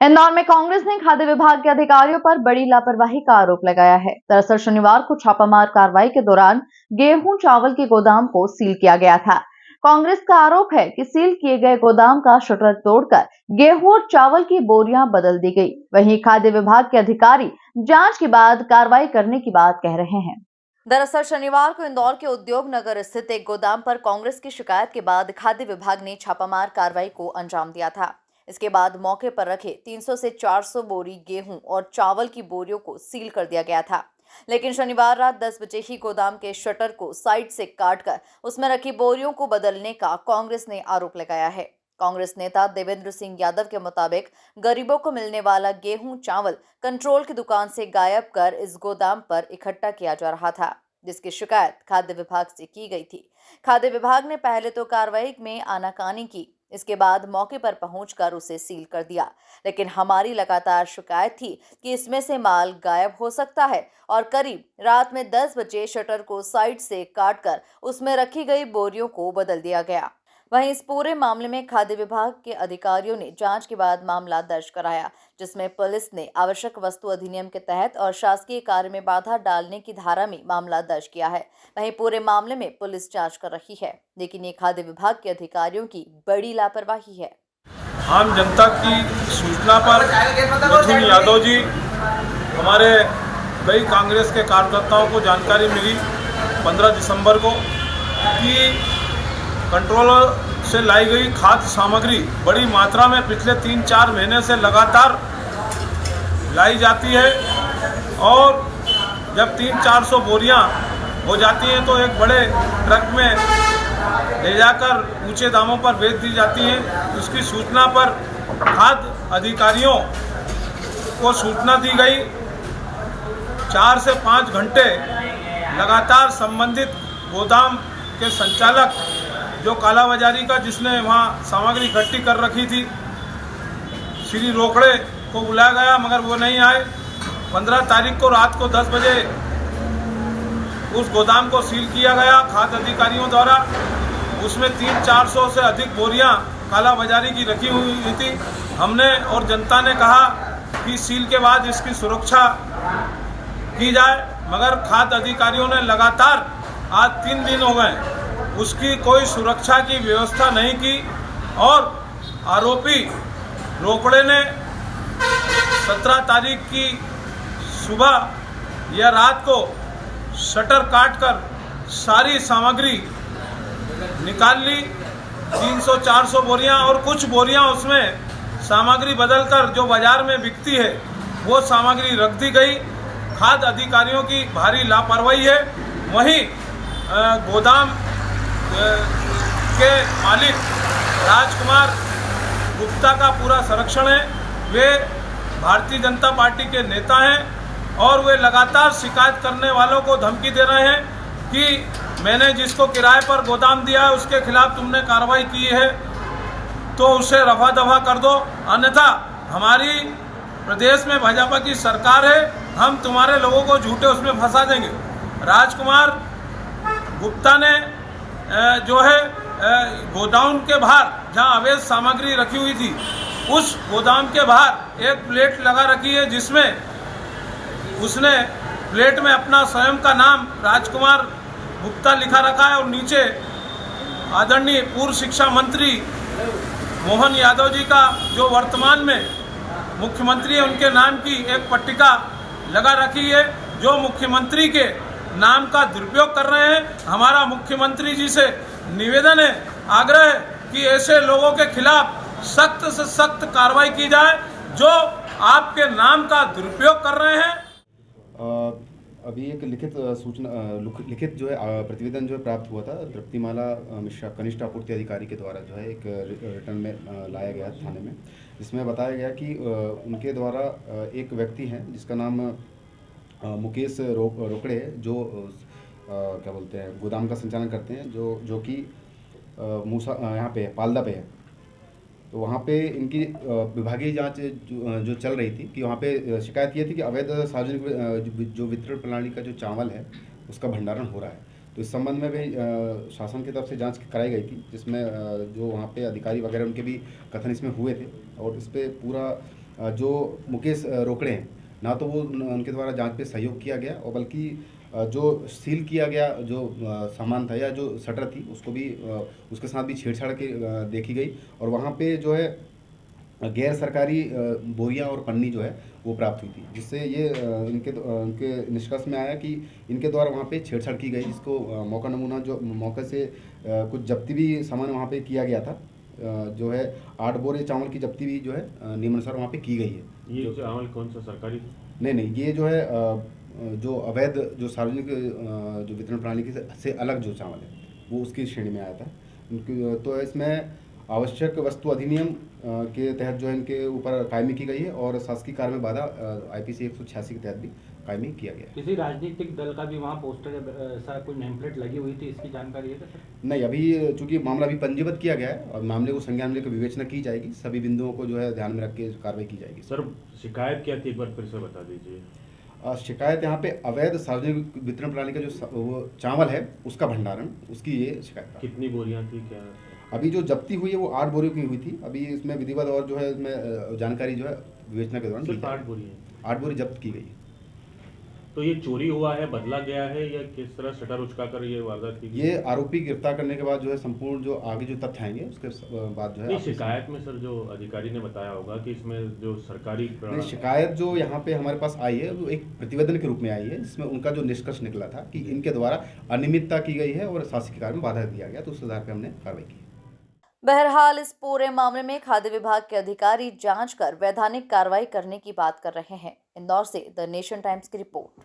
इंदौर में कांग्रेस ने खाद्य विभाग के अधिकारियों पर बड़ी लापरवाही का आरोप लगाया है। दरअसल शनिवार को छापामार कार्रवाई के दौरान गेहूं चावल के गोदाम को सील किया गया था। कांग्रेस का आरोप है कि सील किए गए गोदाम का शटर तोड़कर गेहूं और चावल की बोरियां बदल दी गई। वहीं खाद्य विभाग के अधिकारी जांच के बाद कार्रवाई करने की बात कह रहे हैं। दरअसल शनिवार को इंदौर के उद्योग नगर स्थित एक गोदाम पर कांग्रेस की शिकायत के बाद खाद्य विभाग ने छापामार कार्रवाई को अंजाम दिया था। इसके बाद मौके पर रखे 300 से 400 बोरी गेहूं और चावल की बोरियों को सील कर दिया गया था। लेकिन शनिवार रात 10 बजे ही गोदाम के शटर को साइड से काटकर उसमें रखी बोरियों को बदलने का कांग्रेस ने आरोप लगाया है। कांग्रेस नेता देवेंद्र सिंह यादव के मुताबिक गरीबों को मिलने वाला गेहूं चावल कंट्रोल की दुकान से गायब कर इस गोदाम पर इकट्ठा किया जा रहा था, जिसकी शिकायत खाद्य विभाग से की गई थी। खाद्य विभाग ने पहले तो कार्रवाई में आनाकानी की, इसके बाद मौके पर पहुंचकर उसे सील कर दिया। लेकिन हमारी लगातार शिकायत थी कि इसमें से माल गायब हो सकता है और करीब रात में 10 बजे शटर को साइड से काटकर उसमें रखी गई बोरियों को बदल दिया गया। वहीं इस पूरे मामले में खाद्य विभाग के अधिकारियों ने जांच के बाद मामला दर्ज कराया, जिसमें पुलिस ने आवश्यक वस्तु अधिनियम के तहत और शासकीय कार्य में बाधा डालने की धारा में मामला दर्ज किया है। वहीं पूरे मामले में पुलिस जांच कर रही है, लेकिन ये खाद्य विभाग के अधिकारियों की बड़ी लापरवाही है। आम जनता की सूचना पर मिथुन यादव जी, हमारे कई कांग्रेस के कार्यकर्ताओं को जानकारी मिली 15 दिसंबर को कि कंट्रोल से लाई गई खाद्य सामग्री बड़ी मात्रा में पिछले 3-4 महीने से लगातार लाई जाती है और जब 300-400 बोरियां हो जाती हैं तो एक बड़े ट्रक में ले जाकर ऊंचे दामों पर बेच दी जाती हैं। उसकी सूचना पर खाद्य अधिकारियों को सूचना दी गई। 4 से 5 घंटे लगातार संबंधित गोदाम के संचालक जो कालाबाजारी का जिसने वहाँ सामग्री इकट्ठी कर रखी थी, श्री रोकड़े को बुलाया गया मगर वो नहीं आए। 15 तारीख को रात को 10 बजे उस गोदाम को सील किया गया खाद्य अधिकारियों द्वारा। उसमें 300-400 से अधिक बोरियां कालाबाजारी की रखी हुई थी। हमने और जनता ने कहा कि सील के बाद इसकी सुरक्षा की जाए, मगर खाद्य अधिकारियों ने लगातार आज 3 दिन हो गए उसकी कोई सुरक्षा की व्यवस्था नहीं की और आरोपी रोकड़े ने 17 तारीख की सुबह या रात को शटर काटकर सारी सामग्री निकाल ली। 300-400 बोरियां और कुछ बोरियां उसमें सामग्री बदलकर जो बाजार में बिकती है वो सामग्री रख दी गई। खाद्य अधिकारियों की भारी लापरवाही है। वहीं गोदाम के मालिक राजकुमार गुप्ता का पूरा संरक्षण है। वे भारतीय जनता पार्टी के नेता हैं और वे लगातार शिकायत करने वालों को धमकी दे रहे हैं कि मैंने जिसको किराए पर गोदाम दिया है उसके खिलाफ तुमने कार्रवाई की है तो उसे रफा दफा कर दो, अन्यथा हमारी प्रदेश में भाजपा की सरकार है, हम तुम्हारे लोगों को झूठे उसमें फंसा देंगे। राजकुमार गुप्ता ने जो है गोदाम के बाहर जहां अवैध सामग्री रखी हुई थी उस गोदाम के बाहर एक प्लेट लगा रखी है जिसमें उसने प्लेट में अपना स्वयं का नाम राजकुमार गुप्ता लिखा रखा है और नीचे आदरणीय पूर्व शिक्षा मंत्री मोहन यादव जी का जो वर्तमान में मुख्यमंत्री है उनके नाम की एक पट्टिका लगा रखी है जो मुख्यमंत्री के नाम का दुरुपयोग कर रहे हैं। हमारा मुख्यमंत्री जी से निवेदन है, आग्रह है कि ऐसे लोगों के खिलाफ सख्त से सख्त कार्रवाई की जाए जो आपके नाम का दुरुपयोग कर रहे हैं। अभी एक लिखित जो है प्रतिवेदन जो है प्राप्त हुआ था तृप्तिमाला मिश्रा कनिष्ठ आपूर्ति अधिकारी के द्वारा जो है एक रिटर्न में लाया गया थाने में, जिसमें बताया गया कि उनके द्वारा एक व्यक्ति हैं जिसका नाम मुकेश रोकड़े है, जो क्या बोलते हैं गोदाम का संचालन करते हैं, जो कि मूसा यहाँ पे पालदा पे है। तो वहाँ पे इनकी विभागीय जांच जो चल रही थी कि वहाँ पे शिकायत ये थी कि अवैध सार्वजनिक जो वितरण प्रणाली का जो चावल है उसका भंडारण हो रहा है। तो इस संबंध में भी शासन की तरफ से जांच कराई गई थी, जिसमें जो वहाँ पे अधिकारी वगैरह उनके भी कथन इसमें हुए थे और इस पर पूरा जो मुकेश रोकड़े हैं, ना तो वो उनके द्वारा जांच पे सहयोग किया गया और बल्कि जो सील किया गया जो सामान था या जो शटर थी उसको भी उसके साथ भी छेड़छाड़ के देखी गई और वहाँ पे जो है गैर सरकारी बोरियां और पन्नी जो है वो प्राप्त हुई थी, जिससे ये इनके निष्कर्ष में आया कि इनके द्वारा वहाँ पे छेड़छाड़ की गई, जिसको मौका नमूना जो मौके से कुछ जब्ती भी सामान वहाँ पे किया गया था। जो है 8 बोरे चावल की जब्ती भी जो है नियमानुसार वहाँ पे की गई है। ये चावल कौन सा सरकारी? नहीं, ये जो है जो अवैध जो सार्वजनिक जो वितरण प्रणाली से अलग जो चावल है वो उसकी श्रेणी में आया था। तो इसमें आवश्यक वस्तु अधिनियम के तहत जो है इनके ऊपर कायमी की गई है और शासकीय कार्य में बाधा IPC 186 के तहत भी कायमी किया गया है। किसी राजनीतिक दल का भी वहाँ पोस्टर ऐसा कोई नेम प्लेट लगी हुई थी, इसकी जानकारी है सर? नहीं, अभी चूंकि मामला अभी पंजीबद्ध किया गया है और मामले को संज्ञान में लेकर विवेचना की जाएगी, सभी बिंदुओं को जो है ध्यान में रख के कार्रवाई की जाएगी। सर शिकायत क्या थी, एक बार फिर से बता दीजिए। शिकायत यहाँ पे अवैध सार्वजनिक वितरण प्रणाली का जो वो चावल है उसका भंडारण, उसकी ये शिकायत है। कितनी बोरियां थी क्या? अभी जो जब्ती हुई है वो 8 बोरियों की हुई थी। अभी इसमें विधिवत और जो है इसमें जानकारी जो है विवेचना के दौरान सिर्फ 8 बोरियां? 8 बोरी जब्त की गई है। तो ये चोरी हुआ है, बदला गया है या किस तरह शटर उचकाकर ये वारदात की गई? ये आरोपी गिरफ्तार करने के बाद जो है संपूर्ण जो आगे जो तथ्य आएंगे उसके बाद जो है नहीं, शिकायत में सर जो अधिकारी ने बताया होगा कि इसमें जो सरकारी नहीं, शिकायत जो यहाँ पे हमारे पास आई है वो एक प्रतिवेदन के रूप में आई है, जिसमें उनका जो निष्कर्ष निकला था कि इनके द्वारा अनियमितता की गई है और शासकीय कार्य में बाधा दिया गया, तो उस आधार पर हमने कार्रवाई की। बहरहाल इस पूरे मामले में खाद्य विभाग के अधिकारी जांच कर वैधानिक कार्रवाई करने की बात कर रहे हैं। इंदौर से द नेशन टाइम्स की रिपोर्ट।